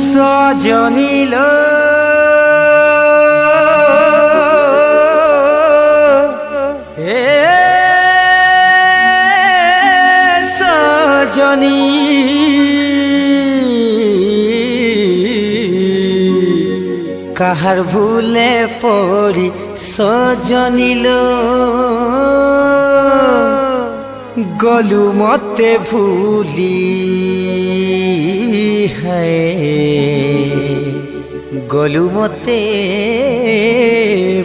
সজনিল সজনী কাহার ভুলে পড়ি সজনিল গলু মতে ভুলি গলু মতে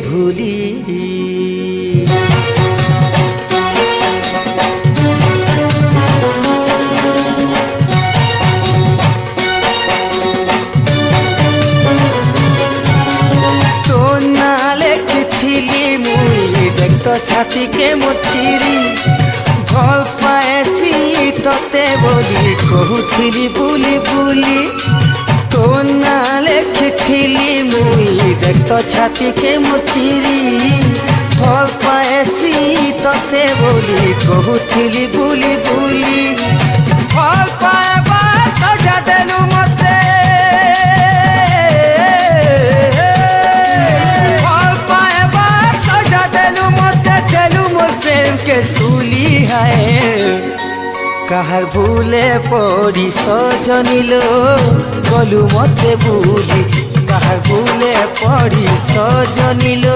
ভুলি তো না লেখিলি মুই দেখত ছাতিকে মুচিরি ভাল পাইছি ততে বলি কহুথিলি বুলি বুলি তো না লেখিলি মুই দেখত ছাতিকে মুচিরি ভাল পাইছি ততে বলি কহুথিলি বুলি বুলি ভাল পাইবা সজা দেলু মতে ভাল পাইবা সজা দেলু মতে দেলু মোর প্রেম के सुली है কাহার ভুলে পড়ি সজনিল গলু মতে ভুলি কাহার ভুলে পড়ি সজনিল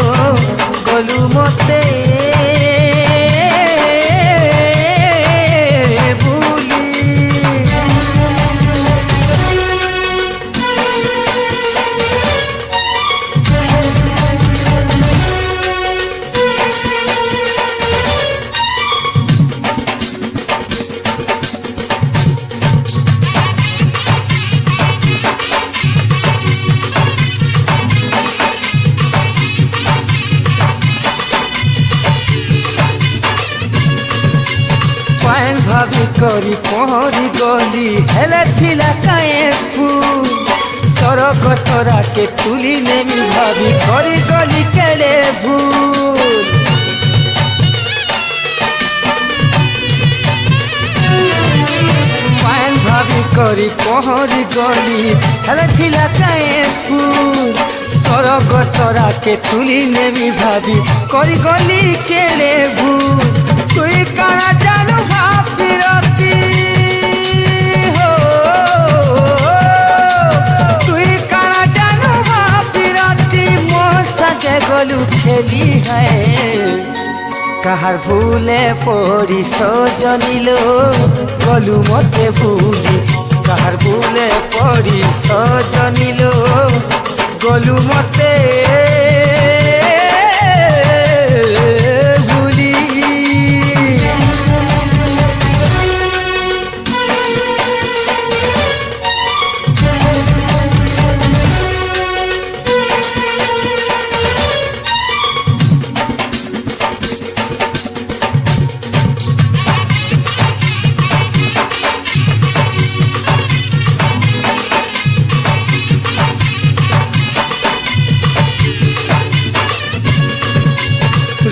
গলু মতে ভুলি ভাবি করি পহরি গলি হেলে থিলা কায়ে ফুল সরক তোরাকে তুলি নেমি ভাবি করি গলি কেলে ভুল পায়েন ভাবি করি পহরি গলি হেলে থিলা কায়ে ফুল সরক তোরাকে তুলি নেমি ভাবি করি গলি কেলে ভুল তুই কানা জানু ভাবিরতি হো তুই কানা জানু ভাবিরতি মোর সাথে গলু খেলি হয় কাহার ভুলে পড়ি সজনিল গলু মতে ভুলি কাহার ভুলে পড়ি সজনিল গলু মতে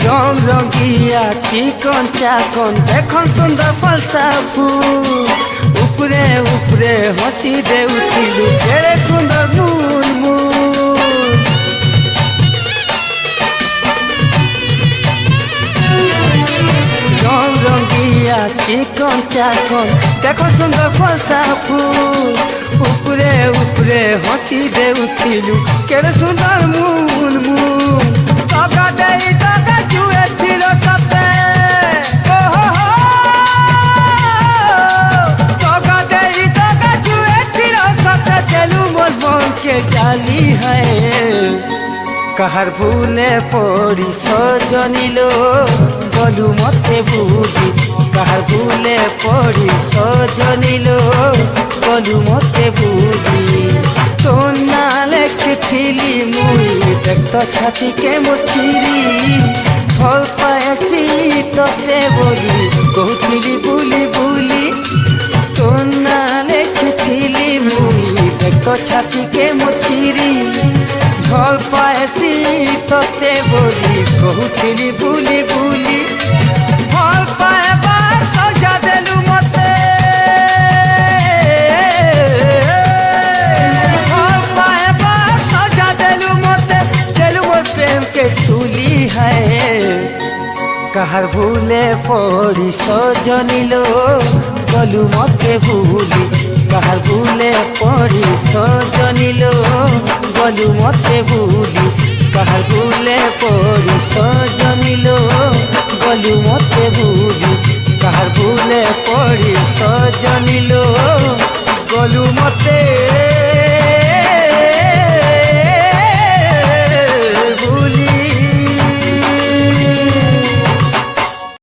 রং রঙিয়া চিকন চাকন দেখুন সুন্দর ফলসা ফুল উপরে উপরে হসি দেউছিলু কেড়ে সুন্দর মুন মুন রং রঙিয়া চিকন চাকন দেখুন সুন্দর ফলসা ফুল উপরে উপরে হসি দেউছিলু কেড়ে সুন্দর মুন মুন টাকা দেই টাকা জুয়ে ছিল সাথে টাকা দেই টাকা জুয়ে ছিল সাথে চলু মোর মনকে জালি হয় কাহার ভুলে পড়ি সজনিল গলু মতে ভুলি কাহার ভুলে পড়ি সজনিল গলু মতে ভুলি তো না লেখিলি মুই দেখত ছাতিকে মুচিরি ভাল পাইছি ততে বলি কহুথিলি বুলি বুলি তো না লেখিলি तो छाती के मुचिरी भल पाएसी तोते बोली कहूथिली बुली बुली भल पाएबार सजा देलु मते भल पाएबार सजा देलु मते देलु मोर प्रेम के सूली है कहार भूले पड़ी सजनिलो गलु मते भूली कहार भूले पड़ी सजनिलो गलु मते भूली कहार भूले पड़ी सजनिलो गलु मते भूली कहार भूले पड़ी सजनिलो गलु मते